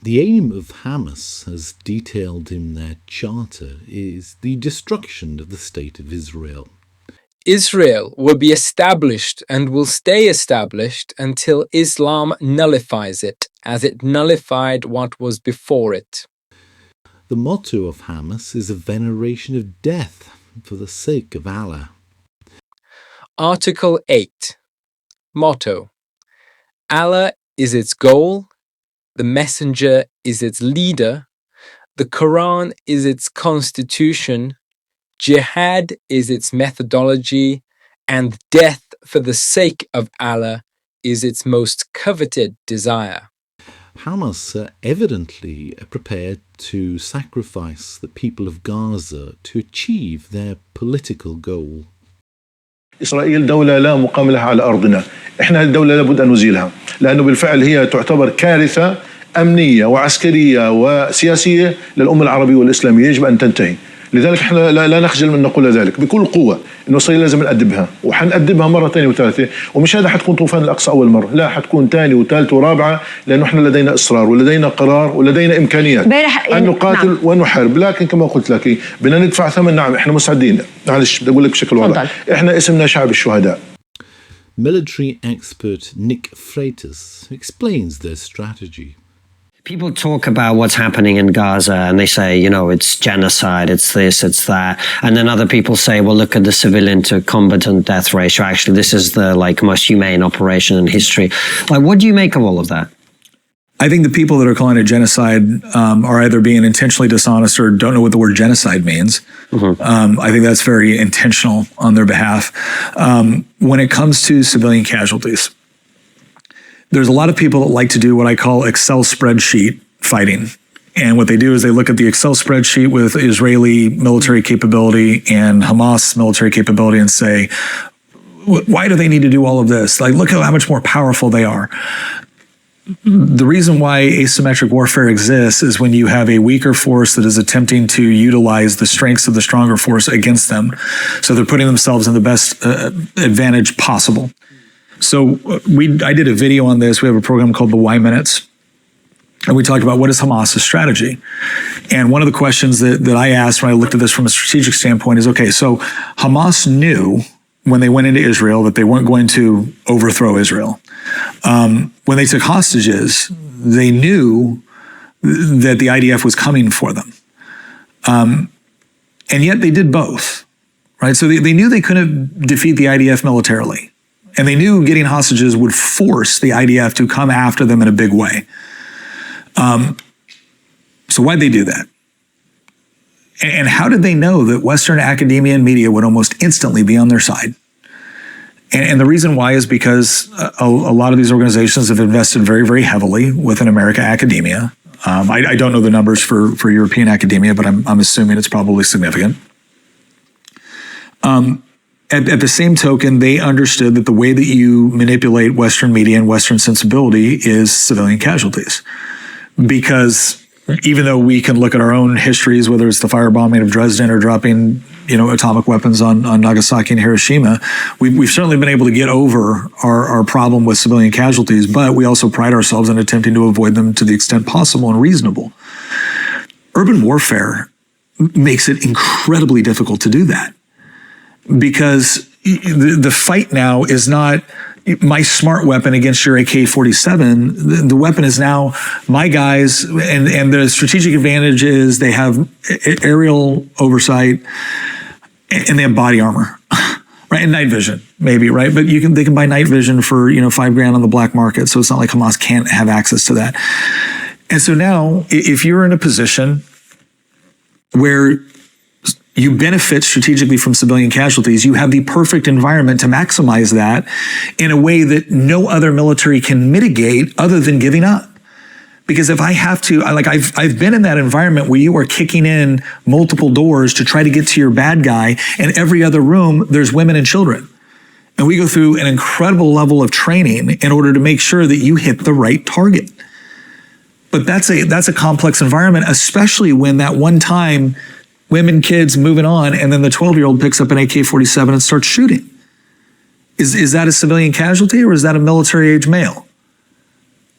The aim of Hamas, as detailed in their charter, is the destruction of the State of Israel. Israel will be established and will stay established until Islam nullifies it, as it nullified what was before it. The motto of Hamas is a veneration of death for the sake of Allah. Article 8. Motto: Allah is its goal, the Messenger is its leader, the Quran is its constitution, Jihad is its methodology, and death for the sake of Allah is its most coveted desire. Hamas are evidently prepared to sacrifice the people of Gaza to achieve their political goal. إسرائيل دولة لا مقام لها على أرضنا. إحنا الدولة لابد أن نزيلها لأنه بالفعل هي تعتبر كارثة أمنية وعسكرية وسياسية للأمة العربية والإسلامية، يجب أن تنتهي. لذلك احنا لا نخجل من نقول ذلك بكل قوة، إنه إسرائيل لازم نأدبها وحنأدبها مرة ثانية وثالثة، ومش هذا حتكون طوفان الأقصى أول مرة، لا حتكون ثانية وثالثة ورابعة، لأنه احنا لدينا إصرار ولدينا قرار ولدينا إمكانيات أن نقاتل نعم. ونحارب، لكن كما قلت لك بدنا ندفع ثمن. نعم احنا مستعدين، معلش بدي أقول لك بشكل واضح، احنا اسمنا شعب الشهداء. Military expert Nick Freitas explains their strategy. People talk about what's happening in Gaza and they say, you know, it's genocide, it's this, it's that. And then other people say, well, look at the civilian to combatant death ratio. Actually, this is the most humane operation in history. What do you make of all of that? I think the people that are calling it genocide are either being intentionally dishonest or don't know what the word genocide means. Mm-hmm. I think that's very intentional on their behalf. When it comes to civilian casualties, there's a lot of people that like to do what I call Excel spreadsheet fighting. And what they do is they look at the Excel spreadsheet with Israeli military capability and Hamas military capability and say, why do they need to do all of this? Look at how much more powerful they are. The reason why asymmetric warfare exists is when you have a weaker force that is attempting to utilize the strengths of the stronger force against them. So they're putting themselves in the best advantage possible. So I did a video on this. We have a program called the Y Minutes. And we talked about what is Hamas' strategy. And one of the questions that I asked when I looked at this from a strategic standpoint is, okay, so Hamas knew when they went into Israel that they weren't going to overthrow Israel. When they took hostages, they knew that the IDF was coming for them. And yet they did both, right? So they knew they couldn't defeat the IDF militarily. And they knew getting hostages would force the IDF to come after them in a big way. So why'd they do that? And how did they know that Western academia and media would almost instantly be on their side? And the reason why is because a lot of these organizations have invested very, very heavily within American academia. I don't know the numbers for European academia, but I'm assuming it's probably significant. At the same token, they understood that the way that you manipulate Western media and Western sensibility is civilian casualties. Because even though we can look at our own histories, whether it's the firebombing of Dresden or dropping, atomic weapons on Nagasaki and Hiroshima, we've certainly been able to get over our problem with civilian casualties, but we also pride ourselves in attempting to avoid them to the extent possible and reasonable. Urban warfare makes it incredibly difficult to do that. Because the fight now is not my smart weapon against your AK-47. The weapon is now my guys, and the strategic advantage is they have aerial oversight and they have body armor, right? And night vision, maybe, right? But they can buy night vision for $5,000 on the black market, so it's not like Hamas can't have access to that. And so now, if you're in a position where you benefit strategically from civilian casualties, you have the perfect environment to maximize that in a way that no other military can mitigate other than giving up. Because if I have to, I've been in that environment where you are kicking in multiple doors to try to get to your bad guy, and every other room, there's women and children. And we go through an incredible level of training in order to make sure that you hit the right target. But that's a complex environment, especially when that one time women, kids moving on, and then the 12-year-old picks up an AK-47 and starts shooting. Is that a civilian casualty or is that a military-age male?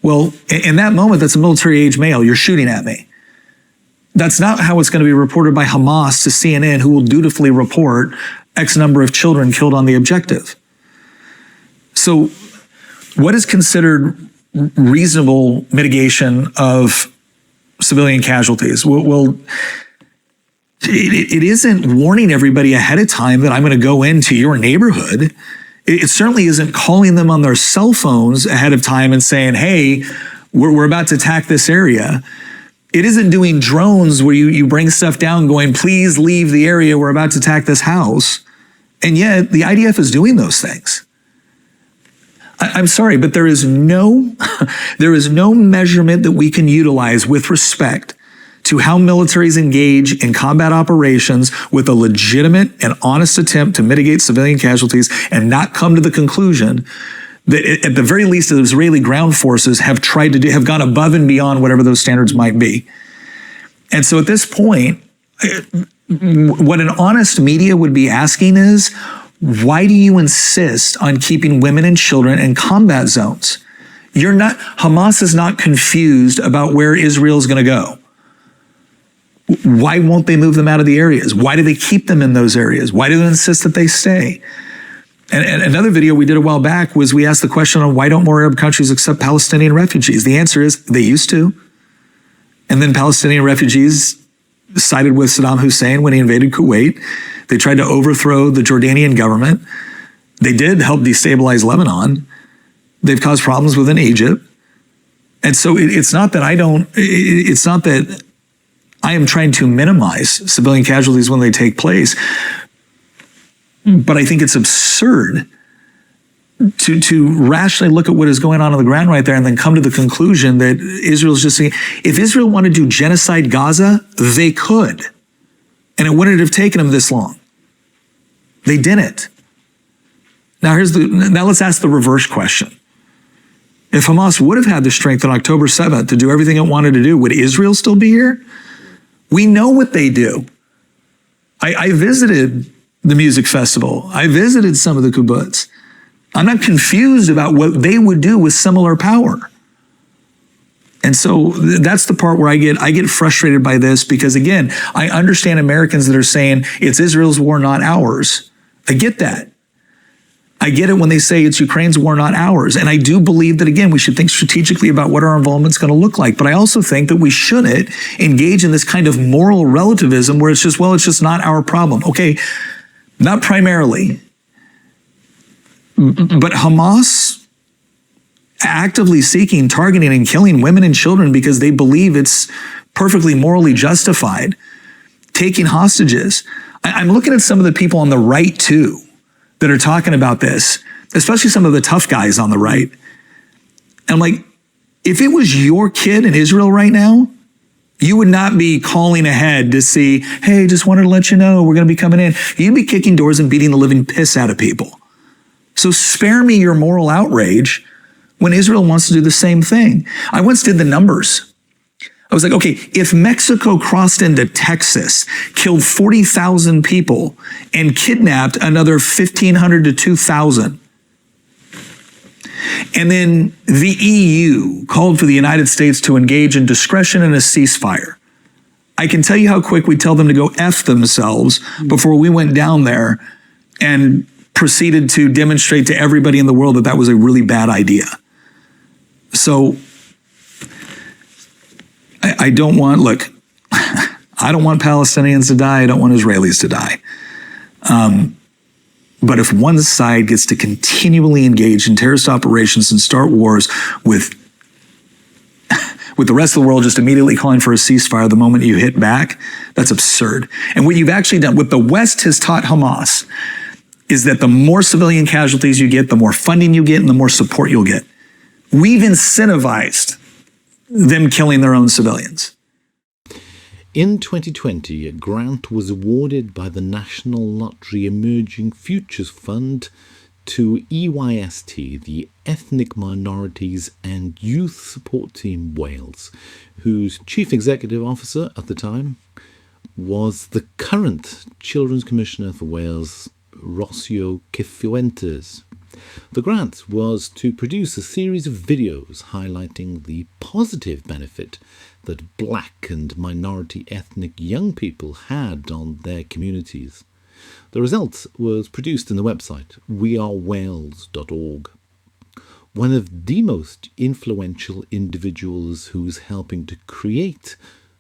Well, in that moment, that's a military-age male. You're shooting at me. That's not how it's going to be reported by Hamas to CNN, who will dutifully report X number of children killed on the objective. So what is considered reasonable mitigation of civilian casualties? Well, it isn't warning everybody ahead of time that I'm going to go into your neighborhood. It certainly isn't calling them on their cell phones ahead of time and saying, hey, we're about to attack this area. It isn't doing drones where you bring stuff down going, please leave the area, we're about to attack this house. And yet the IDF is doing those things. I'm sorry, but there is no measurement that we can utilize with respect to how militaries engage in combat operations with a legitimate and honest attempt to mitigate civilian casualties and not come to the conclusion that at the very least the Israeli ground forces have gone above and beyond whatever those standards might be. And so at this point, what an honest media would be asking is, why do you insist on keeping women and children in combat zones? Hamas is not confused about where Israel is going to go. Why won't they move them out of the areas? Why do they keep them in those areas? Why do they insist that they stay? And another video we did a while back was we asked the question on why don't more Arab countries accept Palestinian refugees? The answer is they used to. And then Palestinian refugees sided with Saddam Hussein when he invaded Kuwait. They tried to overthrow the Jordanian government. They did help destabilize Lebanon. They've caused problems within Egypt. And so it's not that I am trying to minimize civilian casualties when they take place, but I think it's absurd to rationally look at what is going on the ground right there and then come to the conclusion that Israel's just saying, if Israel wanted to genocide Gaza, they could. And it wouldn't have taken them this long. They didn't. Now let's ask the reverse question. If Hamas would have had the strength on October 7th to do everything it wanted to do, would Israel still be here? We know what they do. I visited the music festival. I visited some of the kibbutz. I'm not confused about what they would do with similar power. And so that's the part where I get frustrated by this because, again, I understand Americans that are saying it's Israel's war, not ours. I get that. I get it when they say it's Ukraine's war, not ours. And I do believe that, again, we should think strategically about what our involvement's going to look like. But I also think that we shouldn't engage in this kind of moral relativism where it's just not our problem. Okay, not primarily. But Hamas actively seeking, targeting, and killing women and children because they believe it's perfectly morally justified, taking hostages. I'm looking at some of the people on the right, too, that are talking about this, especially some of the tough guys on the right. And I'm like, if it was your kid in Israel right now, you would not be calling ahead to see, hey, just wanted to let you know we're going to be coming in. You'd be kicking doors and beating the living piss out of people. So spare me your moral outrage when Israel wants to do the same thing. I once did the numbers. I was like, okay, if Mexico crossed into Texas, killed 40,000 people, and kidnapped another 1,500 to 2,000, and then the EU called for the United States to engage in discretion and a ceasefire, I can tell you how quick we tell them to go F themselves before we went down there and proceeded to demonstrate to everybody in the world that that was a really bad idea. So I don't want Palestinians to die. I don't want Israelis to die. But if one side gets to continually engage in terrorist operations and start wars with the rest of the world just immediately calling for a ceasefire the moment you hit back, that's absurd. And what you've actually done, what the West has taught Hamas, is that the more civilian casualties you get, the more funding you get, and the more support you'll get. We've incentivized them killing their own civilians. In 2020, a grant was awarded by the National Lottery Emerging Futures Fund to EYST, the Ethnic Minorities and Youth Support Team Wales, whose Chief Executive Officer at the time was the current Children's Commissioner for Wales, Rocio Ciufentes. The grant was to produce a series of videos highlighting the positive benefit that black and minority ethnic young people had on their communities. The result was produced in the website wearewales.org. One of the most influential individuals who's helping to create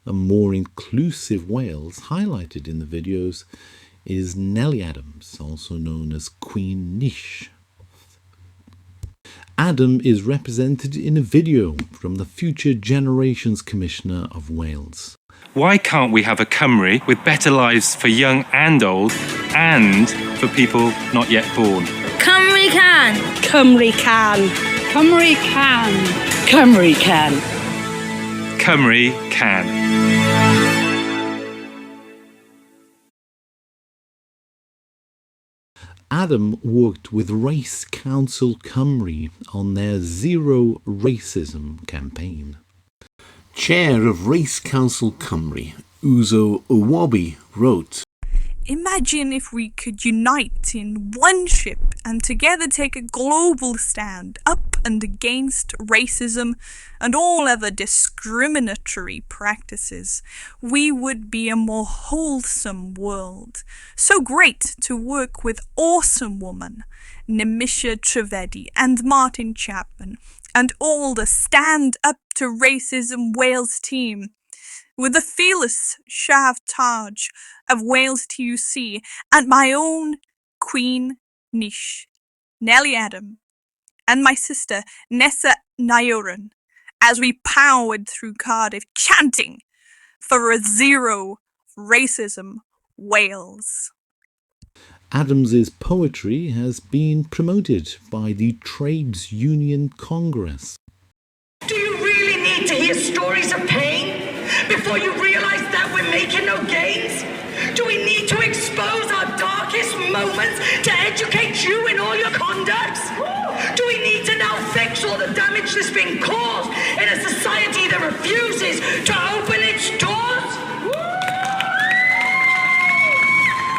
a more inclusive Wales highlighted in the videos is Nelly Adam, also known as Queen Nish. Adam is represented in a video from the Future Generations Commissioner of Wales. Why can't we have a Cymru with better lives for young and old and for people not yet born? Cymru can! Cymru can! Cymru can! Cymru can! Cymru can. Adam worked with Race Council Cymru on their Zero Racism campaign. Chair of Race Council Cymru, Uzo Iwobi, wrote, "Imagine if we could unite in one ship and together take a global stand up and against racism and all other discriminatory practices. We would be a more wholesome world. So great to work with awesome women, Nemisha Trivedi and Martin Chapman, and all the Stand Up to Racism Wales team. With the fearless Shav Taj of Wales TUC and my own Queen Nish, Nelly Adam, and my sister Nessa Nayoran, as we powered through Cardiff chanting for a zero racism Wales." Adams's poetry has been promoted by the Trades Union Congress. Do you really need to hear stories of pain before you realise that we're making no gains? Do we need to expose our darkest moments to educate you in all your conducts? Do we need to now fix all the damage that's been caused in a society that refuses to open its doors?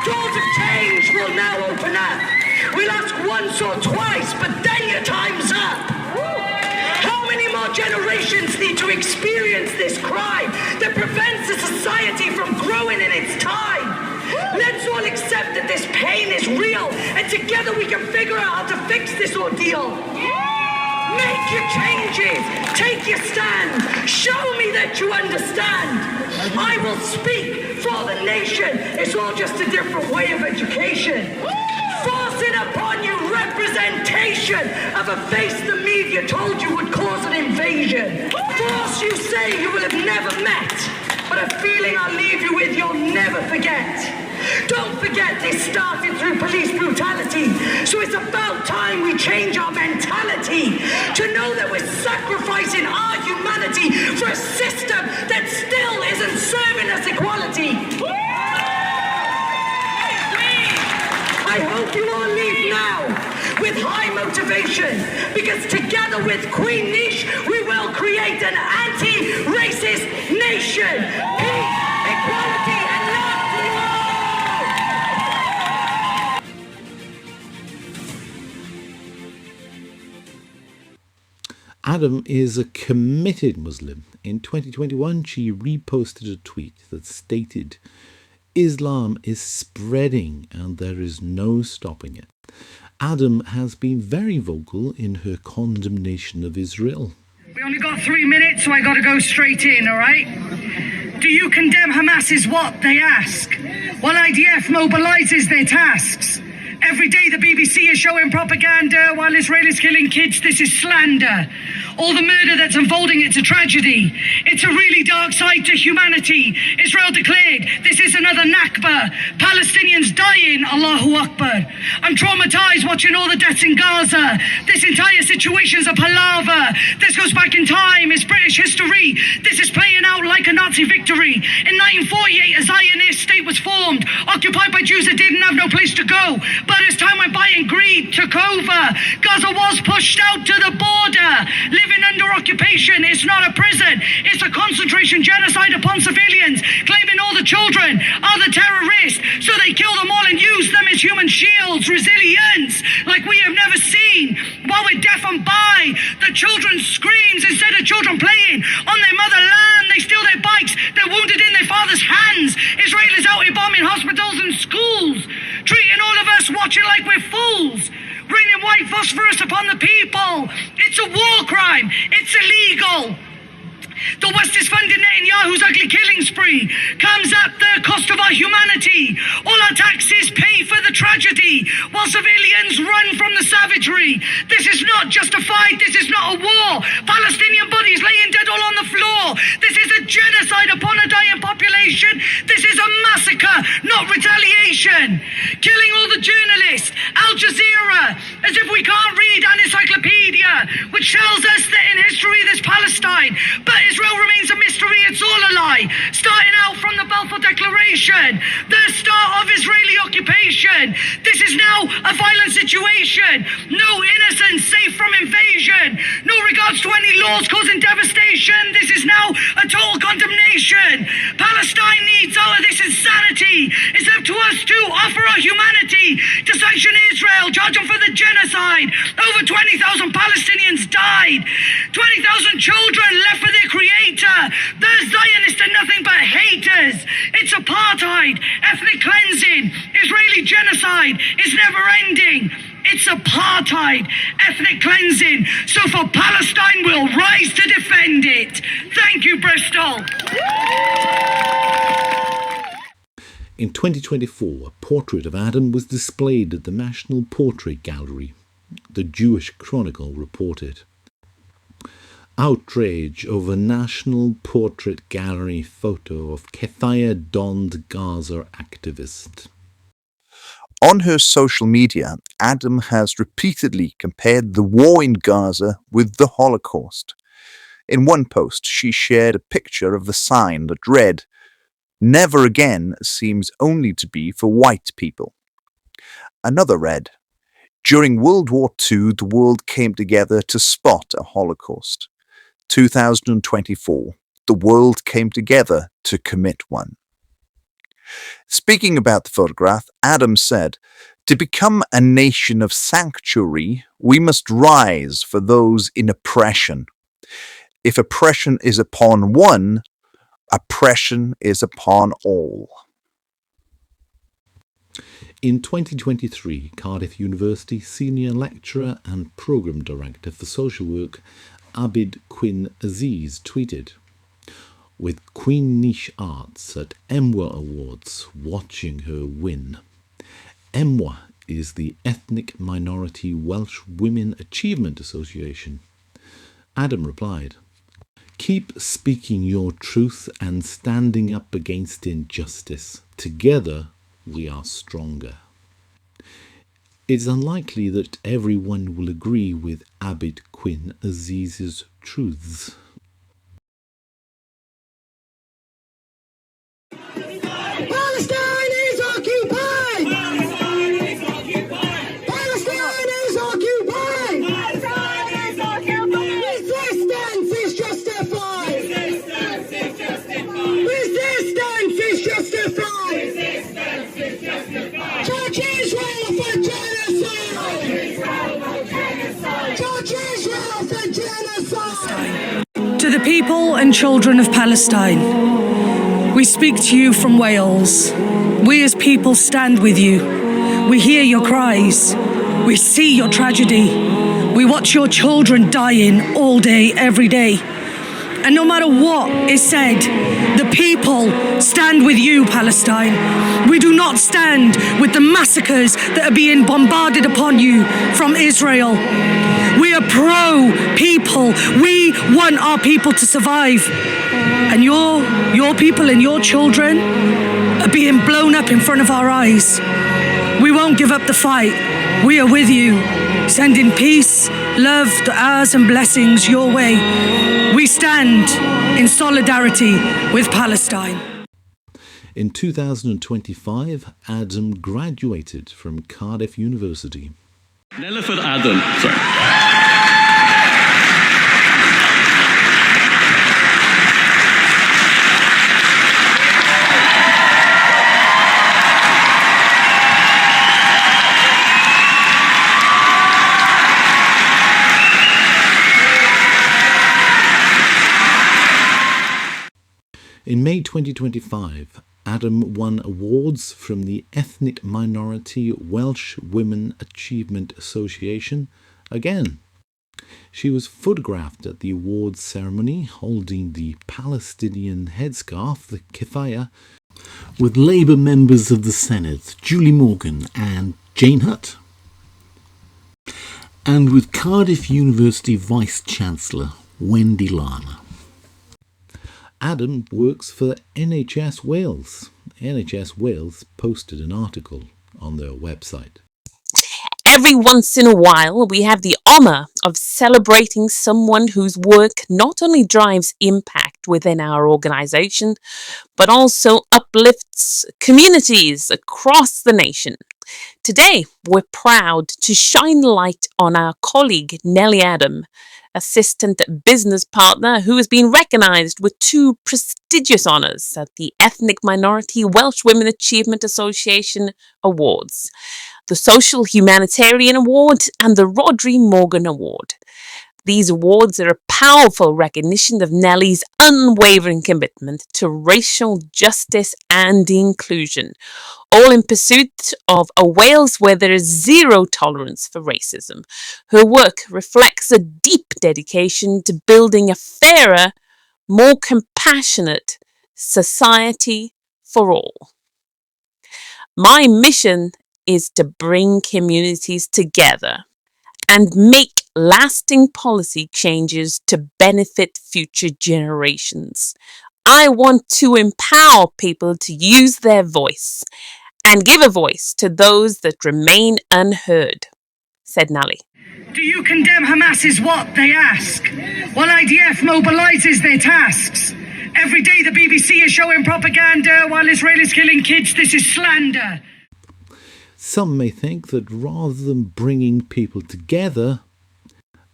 Doors of change will now open up. We'll ask once or twice, but then your time's up. How many more generations need to experience this crime that prevents a society from growing in its time? Let's all accept that this pain is real, and together we can figure out how to fix this ordeal. Make your changes, take your stand, show me that you understand. I will speak for the nation. It's all just a different way of education. Forcing upon you representation of a face the media told you would cause an invasion. Force you say you will have never met, but a feeling I'll leave you with you'll never forget. Don't forget this started through police brutality, so it's about time we change our mentality to know that we're sacrificing our humanity for a system that still isn't serving us equality. I hope you all leave now with high motivation, because together with Queen Nish, we will create an anti-racist nation. Peace, equality, and love to all! Adam is a committed Muslim. In 2021, she reposted a tweet that stated, "Islam is spreading and there is no stopping it." Adam has been very vocal in her condemnation of Israel. We only got 3 minutes, so I gotta go straight in, all right? Do you condemn Hamas is what they ask, while IDF mobilizes their tasks? Every day the BBC is showing propaganda while Israel is killing kids. This is slander. All the murder that's unfolding, it's a tragedy. It's a really dark side to humanity. Israel declared, this is another Nakba. Palestinians dying, Allahu Akbar. I'm traumatized watching all the deaths in Gaza. This entire situation is a palaver. This goes back in time. It's British history. This is playing out like a Nazi victory. In 1948, a Zionist state was formed, occupied by Jews that didn't have no place to go. But as time went by and greed took over, Gaza was pushed out to the border. Living under occupation is not a prison. It's a concentration genocide upon civilians, claiming all the children are the terrorists. So they kill them all and use them as human shields. Resilience like we have never seen while we're deafened by the children's screams instead of children playing on their motherland. They steal their bikes, they're wounded in their father's hands. Israel is out here bombing hospitals and schools, treating all of us watching like we're fools, raining white phosphorus upon the people. It's a war crime, it's illegal. The West is funding Netanyahu's ugly killing spree, comes at the cost of our humanity. All our taxes pay for the tragedy, while civilians run from the savagery. This is not justified, this is not a war. Palestinian bodies laying dead all on the floor. This is a genocide upon a dying population. This is a massacre, not retaliation. Killing all the journalists, Al Jazeera, as if we can't read an encyclopedia, which tells us that in history there's Palestine, but Israel remains a mystery, it's all a lie. Starting out from the Balfour Declaration, the start of Israeli occupation. This is now a violent situation. No innocents safe from invasion. No regards to any laws causing devastation. This is now a total condemnation. Palestine needs all of this insanity. It's up to us to offer our humanity, to sanction Israel, charge them for the genocide. Over 20,000 Palestinians died. 20,000 children left for their creator. The Zionists are nothing but haters. It's apartheid, ethnic cleansing, Israeli genocide is never ending. It's apartheid, ethnic cleansing. So for Palestine, we'll rise to defend it. Thank you, Bristol. In 2024, a portrait of Adam was displayed at the National Portrait Gallery, the Jewish Chronicle reported. Outrage over National Portrait Gallery photo of keffiyeh-donned Gaza activist. On her social media, Adam has repeatedly compared the war in Gaza with the Holocaust. In one post, she shared a picture of the sign that read, "Never again" seems only to be for white people. Another read, "During World War II, the world came together to spot a Holocaust. 2024, the world came together to commit one." Speaking about the photograph, Adam said, "To become a nation of sanctuary, we must rise for those in oppression. If oppression is upon one, oppression is upon all." In 2023, Cardiff University Senior Lecturer and Programme Director for Social Work Abyd Quinn-Aziz tweeted, "With Queen Niche Arts at EMWWAA Awards, watching her win." EMWWAA is the Ethnic Minority Welsh Women Achievement Association. Adam replied, "Keep speaking your truth and standing up against injustice. Together we are stronger." It's unlikely that everyone will agree with Abyd Quinn-Aziz's truths. Palestine is occupied! Palestine is occupied! Palestine is occupied! Palestine is occupied! Resistance is justified! Resistance is justified! Resistance is justified! Resistance is justified! Judge Israel for genocide! Judge Israel for genocide! To the people and children of Palestine, we speak to you from Wales. We as people stand with you. We hear your cries. We see your tragedy. We watch your children dying all day, every day. And no matter what is said, the people stand with you, Palestine. We do not stand with the massacres that are being bombarded upon you from Israel. We are pro-people. We want our people to survive. And your people and your children are being blown up in front of our eyes. We won't give up the fight. We are with you, sending peace, love, du'as and blessings your way. We stand in solidarity with Palestine. In 2025, Adam graduated from Cardiff University. Nelly Adam, sorry. In May 2025, Adam won awards from the ethnic minority Welsh Women Achievement Association again. She was photographed at the awards ceremony holding the Palestinian headscarf, the keffiyeh, with Labour members of the Senate, Julie Morgan and Jane Hutt, and with Cardiff University Vice-Chancellor Wendy Lana. Adam works for NHS Wales. NHS Wales posted an article on their website. Every once in a while, we have the honour of celebrating someone whose work not only drives impact within our organisation, but also uplifts communities across the nation. Today, we're proud to shine light on our colleague Nelly Adam, Assistant Business Partner, who has been recognised with 2 prestigious honours at the Ethnic Minority Welsh Women Achievement Association Awards, the Social Humanitarian Award and the Rodri Morgan Award. These awards are a powerful recognition of Nelly's unwavering commitment to racial justice and inclusion, all in pursuit of a Wales where there is zero tolerance for racism. Her work reflects a deep dedication to building a fairer, more compassionate society for all. My mission is to bring communities together and make lasting policy changes to benefit future generations. I want to empower people to use their voice and give a voice to those that remain unheard, said Nelly. Do you condemn Hamas is what they ask, while IDF mobilises their tasks? Every day the BBC is showing propaganda while Israelis killing kids. This is slander. Some may think that rather than bringing people together,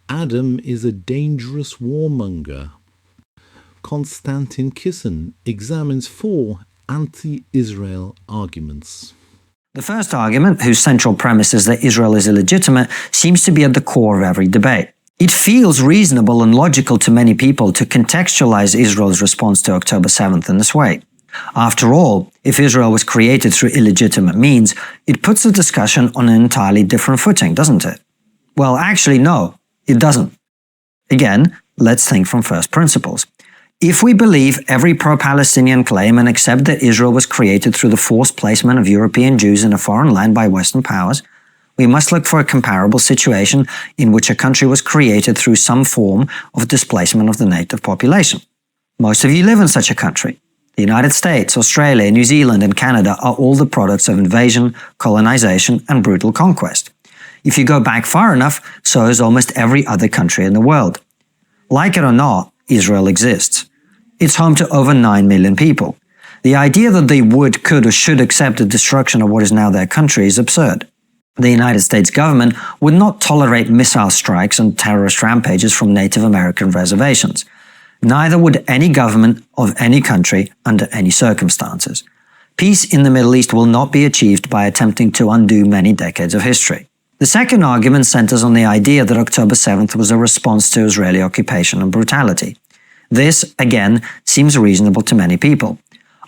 Adam is a dangerous warmonger. Konstantin Kishin examines 4 anti-Israel arguments. The first argument, whose central premise is that Israel is illegitimate, seems to be at the core of every debate. It feels reasonable and logical to many people to contextualize Israel's response to October 7th in this way. After all, if Israel was created through illegitimate means, it puts the discussion on an entirely different footing, doesn't it? Well, actually, no, it doesn't. Again, let's think from first principles. If we believe every pro-Palestinian claim and accept that Israel was created through the forced placement of European Jews in a foreign land by Western powers, we must look for a comparable situation in which a country was created through some form of displacement of the native population. Most of you live in such a country. The United States, Australia, New Zealand, and Canada are all the products of invasion, colonization, and brutal conquest. If you go back far enough, so is almost every other country in the world. Like it or not, Israel exists. It's home to over 9 million people. The idea that they would, could, or should accept the destruction of what is now their country is absurd. The United States government would not tolerate missile strikes and terrorist rampages from Native American reservations. Neither would any government of any country under any circumstances. Peace in the Middle East will not be achieved by attempting to undo many decades of history. The second argument centers on the idea that October 7th was a response to Israeli occupation and brutality. This, again, seems reasonable to many people.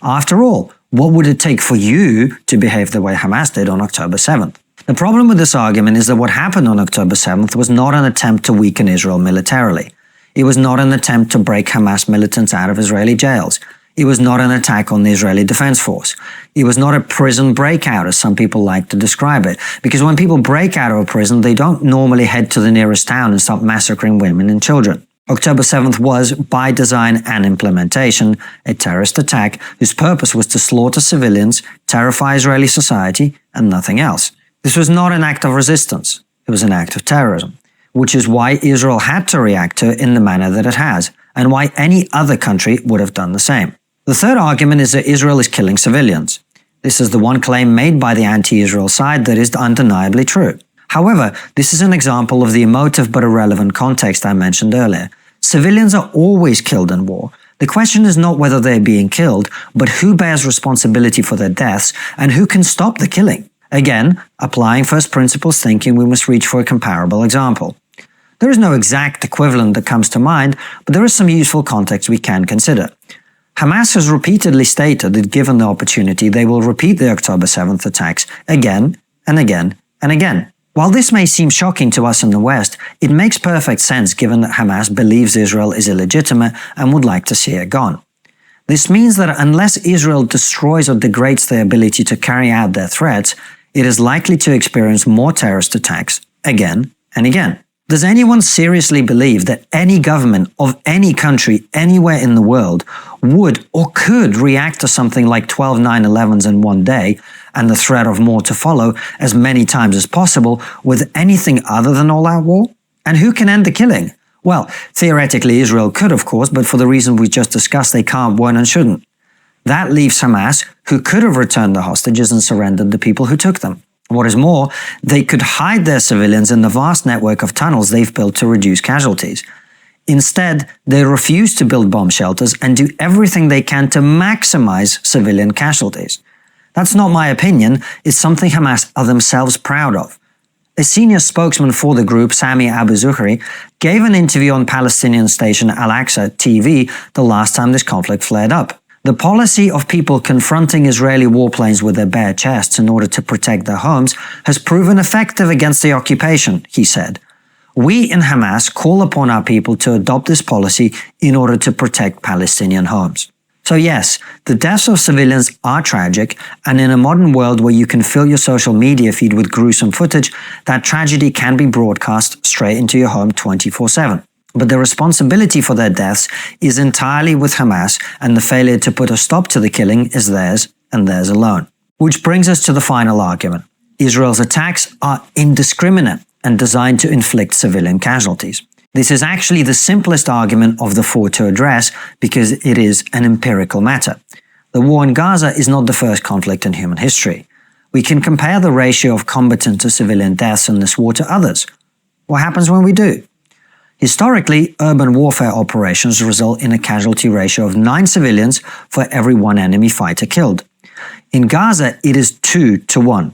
After all, what would it take for you to behave the way Hamas did on October 7th? The problem with this argument is that what happened on October 7th was not an attempt to weaken Israel militarily. It was not an attempt to break Hamas militants out of Israeli jails. It was not an attack on the Israeli Defense Force. It was not a prison breakout, as some people like to describe it, because when people break out of a prison, they don't normally head to the nearest town and start massacring women and children. October 7th was, by design and implementation, a terrorist attack whose purpose was to slaughter civilians, terrify Israeli society, and nothing else. This was not an act of resistance. It was an act of terrorism, which is why Israel had to react to it in the manner that it has, and why any other country would have done the same. The third argument is that Israel is killing civilians. This is the one claim made by the anti-Israel side that is undeniably true. However, this is an example of the emotive but irrelevant context I mentioned earlier. Civilians are always killed in war. The question is not whether they're being killed, but who bears responsibility for their deaths and who can stop the killing. Again, applying first principles thinking, we must reach for a comparable example. There is no exact equivalent that comes to mind, but there is some useful context we can consider. Hamas has repeatedly stated that given the opportunity, they will repeat the October 7th attacks again and again and again. While this may seem shocking to us in the West, it makes perfect sense given that Hamas believes Israel is illegitimate and would like to see it gone. This means that unless Israel destroys or degrades their ability to carry out their threats, it is likely to experience more terrorist attacks again and again. Does anyone seriously believe that any government of any country anywhere in the world would or could react to something like 12 9/11s in one day and the threat of more to follow as many times as possible with anything other than all-out war? And who can end the killing? Well, theoretically Israel could, of course, but for the reason we just discussed, they can't, won't, and shouldn't. That leaves Hamas, who could have returned the hostages and surrendered the people who took them. What is more, they could hide their civilians in the vast network of tunnels they've built to reduce casualties. Instead, they refuse to build bomb shelters and do everything they can to maximize civilian casualties. That's not my opinion, it's something Hamas are themselves proud of. A senior spokesman for the group, Sami Abu Zuhri, gave an interview on Palestinian station Al-Aqsa TV the last time this conflict flared up. The policy of people confronting Israeli warplanes with their bare chests in order to protect their homes has proven effective against the occupation, he said. We in Hamas call upon our people to adopt this policy in order to protect Palestinian homes. So yes, the deaths of civilians are tragic, and in a modern world where you can fill your social media feed with gruesome footage, that tragedy can be broadcast straight into your home 24/7. But the responsibility for their deaths is entirely with Hamas, and the failure to put a stop to the killing is theirs and theirs alone. Which brings us to the final argument. Israel's attacks are indiscriminate and designed to inflict civilian casualties. This is actually the simplest argument of the four to address because it is an empirical matter. The war in Gaza is not the first conflict in human history. We can compare the ratio of combatant to civilian deaths in this war to others. What happens when we do? Historically, urban warfare operations result in a casualty ratio of 9 civilians for every 1 enemy fighter killed. In Gaza, it is 2 to 1.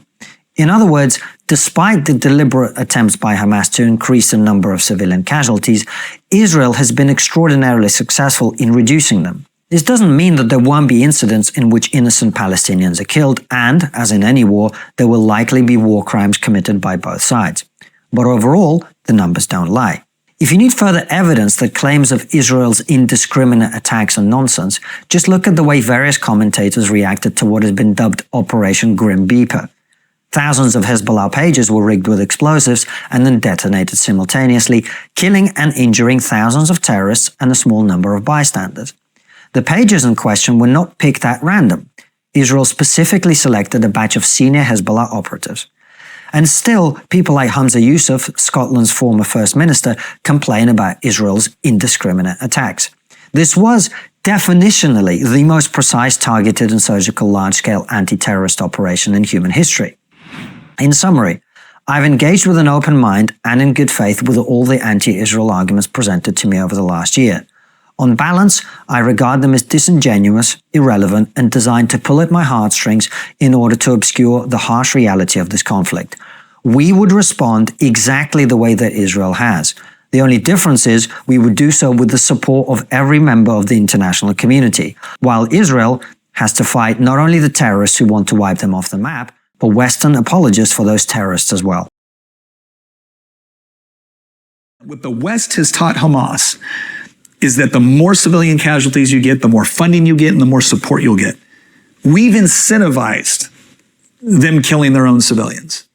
In other words, despite the deliberate attempts by Hamas to increase the number of civilian casualties, Israel has been extraordinarily successful in reducing them. This doesn't mean that there won't be incidents in which innocent Palestinians are killed, and, as in any war, there will likely be war crimes committed by both sides. But overall, the numbers don't lie. If you need further evidence that claims of Israel's indiscriminate attacks are nonsense, just look at the way various commentators reacted to what has been dubbed Operation Grim Reaper. Thousands of Hezbollah pages were rigged with explosives and then detonated simultaneously, killing and injuring thousands of terrorists and a small number of bystanders. The pages in question were not picked at random. Israel specifically selected a batch of senior Hezbollah operatives. And still, people like Humza Yousaf, Scotland's former First Minister, complain about Israel's indiscriminate attacks. This was definitionally the most precise, targeted and surgical large-scale anti-terrorist operation in human history. In summary, I've engaged with an open mind and in good faith with all the anti-Israel arguments presented to me over the last year. On balance, I regard them as disingenuous, irrelevant, and designed to pull at my heartstrings in order to obscure the harsh reality of this conflict. We would respond exactly the way that Israel has. The only difference is we would do so with the support of every member of the international community, while Israel has to fight not only the terrorists who want to wipe them off the map, but Western apologists for those terrorists as well. What the West has taught Hamas is that the more civilian casualties you get, the more funding you get, and the more support you'll get. We've incentivized them killing their own civilians.